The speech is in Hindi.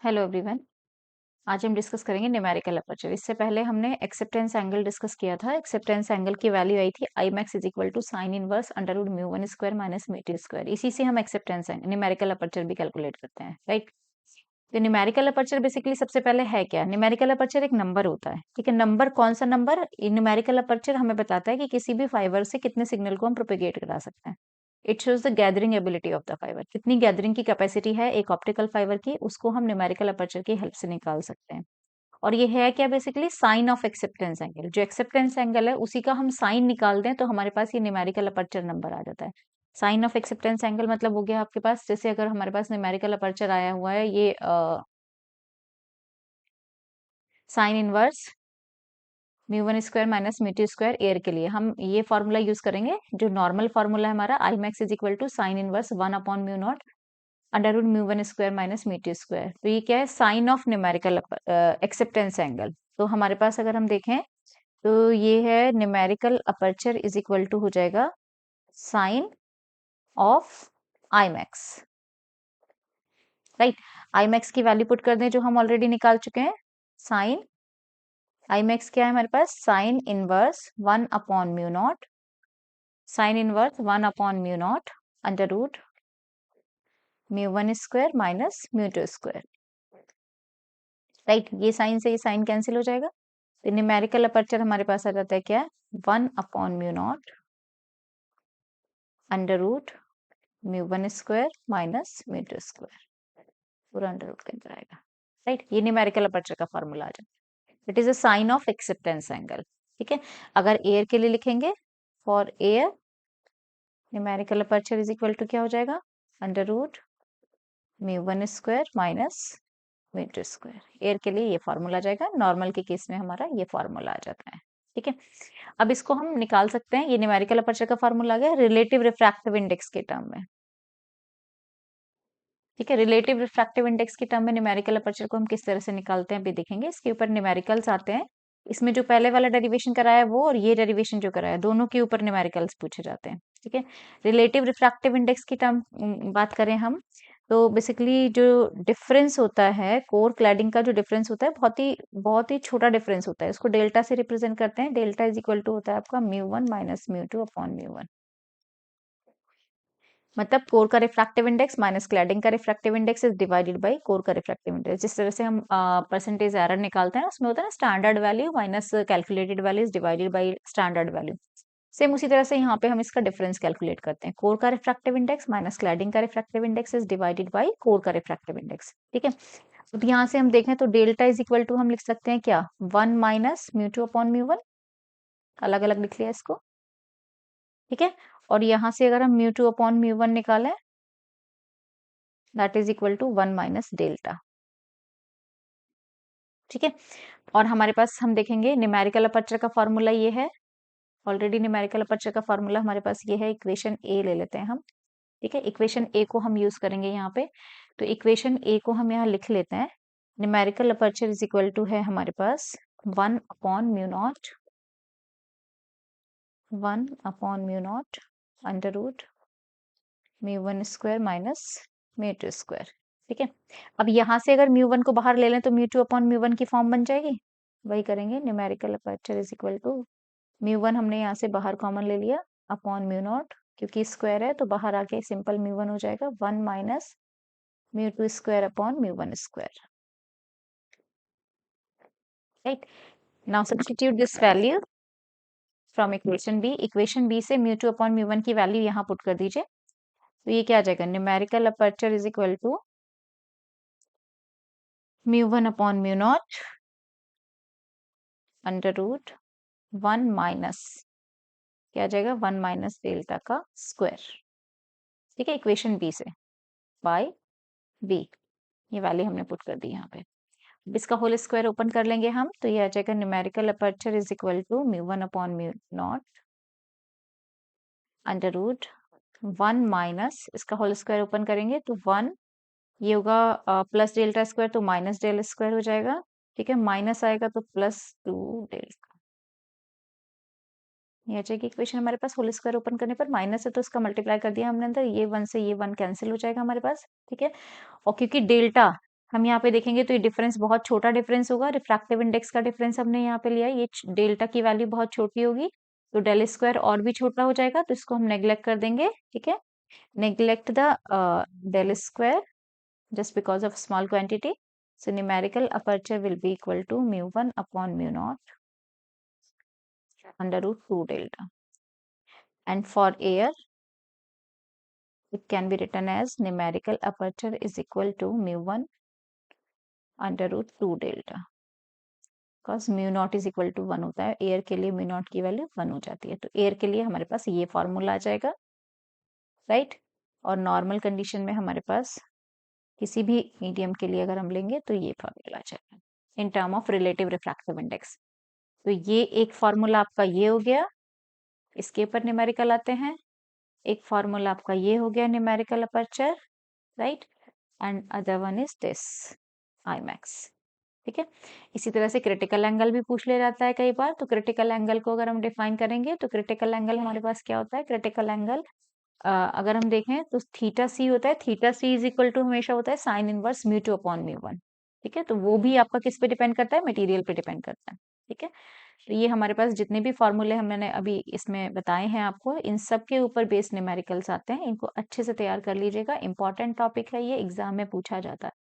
Hello everyone. आज हम डिस्कस करेंगे न्यूमेरिकल अपर्चर। इससे पहले हमने एक्सेप्टेंस एंगल डिस्कस किया था। एक्सेप्टेंस एंगल की वैल्यू आई थी I max is equal to sine inverse under root mu one square minus mu two square. इसी से हम एक्सेप्टेंस न्यूमेरिकल अपर्चर भी कैलकुलेट करते हैं, राइट। तो न्यूमेरिकल अपर्चर बेसिकली सबसे पहले है क्या? न्यूमेरिकल अपर्चर एक नंबर होता है, ठीक है। नंबर कौन सा नंबर? न्यूमेरिकल अपर्चर हमें बताता है कि किसी भी फाइबर से कितने सिग्नल को हम प्रोपेगेट करा सकते हैं। It shows the gathering ability of the fibre, कितनी गैदरिंग की कैपेसिटी है एक ऑप्टिकल फाइबर की, उसको हम न्यूमेरिकल अपर्चर की हेल्प से निकाल सकते हैं। और ये है क्या? Basically sine of acceptance angle. जो एक्सेप्टेंस एंगल है उसी का हम साइन निकाल दें तो हमारे पास ये न्यूमेरिकल अपर्चर नंबर आ जाता है। साइन ऑफ एक्सेप्टेंस एंगल मतलब हो गया आपके पास, जैसे अगर हमारे पास न्यूमेरिकल अपर्चर आया हुआ है ये sign inverse mu one square minus mu two square air के लिए हम ये फॉर्मूला यूज करेंगे। जो नॉर्मल फॉर्मूला है हमारा I max is equal to sine inverse one upon mu naught under root mu one square minus mu two square. तो ये क्या है? Sine of numerical acceptance angle. तो हमारे पास अगर हम देखें तो ये है numerical aperture is equal to हो जाएगा sine of I max, right. I max की वैल्यू पुट कर दें जो हम ऑलरेडी निकाल चुके हैं। साइन आई मैक्स क्या है हमारे पास? Sine inverse one upon mu naught, sine inverse one upon mu naught under root mu one square minus mu two square, right. ये साइन से ये साइन कैंसिल हो जाएगा। तो न्यूमेरिकल अपर्चर हमारे पास आ जाता है क्या? One upon mu naught under root mu one square minus mu two square, पूरा अंडर रूट के अंदर आएगा, राइट। ये न्यूमेरिकल अपर्चर का फॉर्मूला आ जाता है। It is a sine of acceptance angle, ठीक है। अगर एयर के लिए लिखेंगे, for air numerical aperture is equal to क्या हो जाएगा? Under root mu one square minus mu two square. Air के लिए ये फॉर्मूला आ जाएगा, नॉर्मल के केस में हमारा ये फॉर्मूला आ जाता है, ठीक है। अब इसको हम निकाल सकते हैं। ये न्यूमेरिकल अपर्चर का फॉर्मूला आ गया रिलेटिव रिफ्रैक्टिव इंडेक्स के टर्म में, ठीक है। रिलेटिव रिफ्रैक्टिव इंडेक्स के टर्म में न्यूमेरिकल अपर्चर को हम किस तरह से निकालते हैं अभी देखेंगे। इसके ऊपर न्यूमेरिकल्स आते हैं। इसमें जो पहले वाला डेरिवेशन कराया है वो और ये डेरिवेशन जो कराया है दोनों के ऊपर न्यूमेरिकल्स पूछे जाते हैं, ठीक है। रिलेटिव रिफ्रैक्टिव इंडेक्स की टर्म बात करें हम तो बेसिकली जो डिफरेंस होता है कोर क्लैडिंग का, जो डिफरेंस होता है बहुत ही छोटा डिफरेंस होता है। उसको डेल्टा से रिप्रेजेंट करते हैं। डेल्टा इज इक्वल टू होता है आपका mu one minus mu two upon mu one. मतलब कोर का रिफ्रैक्टिव इंडेक्स माइनस क्लैडिंग का refractive index is divided by core का रिफ्रैक्टिव इंडेक्स। जिस तरह से हम परसेंटेज एरर निकालते हैं उसमें होता है ना standard value minus calculated value is divided by standard value. Same उसी तरह से यहाँ पे हम इसका डिफरेंस कैलकुलेट करते हैं। कोर का रिफ्रैक्टिव इंडेक्स माइनस क्लैडिंग का refractive index is divided by core का रिफ्रैक्टिव इंडेक्स, ठीक है। अब यहाँ से हम देखें तो डेल्टा इज इक्वल टू हम लिख सकते हैं क्या? One minus mu two upon mu one, अलग अलग लिख लिया इसको, ठीक है। और यहाँ से अगर हम mu two upon mu one निकालें that is equal to one minus delta, ठीक है। और हमारे पास हम देखेंगे न्यूमेरिकल अपर्चर का फॉर्मूला ये है। ऑलरेडी न्यूमेरिकल अपर्चर का फॉर्मूला हमारे पास ये है। इक्वेशन ए ले लेते हैं हम, ठीक है। इक्वेशन ए को हम यूज करेंगे यहाँ पे। तो इक्वेशन ए को हम यहाँ लिख लेते हैं। Numerical aperture is equal to है हमारे पास one upon mu naught, one upon mu naught under root mu one square minus mu two square, ठीक है। अब यहाँ से अगर म्यू वन को बाहर ले लें तो mu two upon mu one की फॉर्म बन जाएगी। वही करेंगे। Numerical aperture is equal to mu one हमने यहाँ से बाहर कॉमन ले लिया अपॉन म्यू नॉट, क्योंकि स्क्वायर है तो बाहर आके सिंपल म्यू वन हो जाएगा one minus mu two square upon mu one square, right. Now substitute this value from equation B. Equation B से mu two upon mu one की वैल्यू यहाँ पुट कर दीजिए। तो ये क्या आ जाएगा? Numerical aperture is equal to mu one upon mu naught under root one minus क्या आ जाएगा? वन माइनस डेल्टा का स्क्वायर, ठीक है। इक्वेशन बी से बाय बी ये वैल्यू हमने पुट कर दी यहाँ पे। अब इसका होल स्क्वायर ओपन कर लेंगे हम तो ये आ जाएगा numerical aperture is equal to mu one upon mu naught under root one minus इसका होल स्क्वायर ओपन करेंगे तो वन, ये होगा प्लस डेल्टा स्क्वायर तो माइनस डेल स्क्वायर हो जाएगा, ठीक है। माइनस आएगा तो प्लस टू डेल्टा, ये आ जाएगी इक्वेशन हमारे पास। होल स्क्वायर ओपन करने पर माइनस है तो इसका मल्टीप्लाई कर दिया हमने अंदर, ये वन से ये वन कैंसिल हो जाएगा हमारे पास, ठीक है। और क्योंकि डेल्टा हम यहाँ पे देखेंगे तो ये डिफरेंस बहुत छोटा डिफरेंस होगा, रिफ्रैक्टिव इंडेक्स का डिफरेंस हमने यहाँ पे लिया है, ये डेल्टा की वैल्यू बहुत छोटी होगी, तो डेल स्क्वायर और भी छोटा हो जाएगा, तो इसको हम नेग्लेक्ट कर देंगे, ठीक है। Neglect the del square just because of small quantity. So numerical aperture will be equal to mu1 upon mu naught under root 2 delta. And for air, it can be written as numerical aperture is equal to mu1 under root 2 delta. Because mu naught is equal to 1 होता है, air के लिए mu naught की वैल्यू 1 हो जाती है, तो air के लिए हमारे पास ये फॉर्मूला आ जाएगा, राइट। और नॉर्मल कंडीशन में हमारे पास किसी भी मीडियम के लिए अगर हम लेंगे तो ये फॉर्मूला आ जाएगा in term of relative refractive index. तो ये एक फॉर्मूला आपका ये हो गया, इसके ऊपर न्यूमेरिकल आते हैं। एक फॉर्मूला आपका ये हो गया numerical aperture, right, and other one is this I max, ठीक है। इसी तरह से क्रिटिकल एंगल भी पूछ ले जाता है कई बार, तो क्रिटिकल एंगल को अगर हम डिफाइन करेंगे तो क्रिटिकल एंगल हमारे पास क्या होता है, क्रिटिकल एंगल अगर हम देखें तो थीटा सी होता है, theta C is equal to हमेशा होता है sine inverse mu two upon mu one, ठीक है। तो वो भी आपका किस पे डिपेंड करता है, मटेरियल पे डिपेंड करता है, ठीक है। तो ये हमारे पास जितने भी फॉर्मूले हमने अभी इसमें बताए हैं आपको, इन सब के ऊपर बेस्ड न्यूमेरिकल्स आते हैं, इनको अच्छे से तैयार कर लीजिएगा, इंपॉर्टेंट टॉपिक है ये, एग्जाम में पूछा जाता है।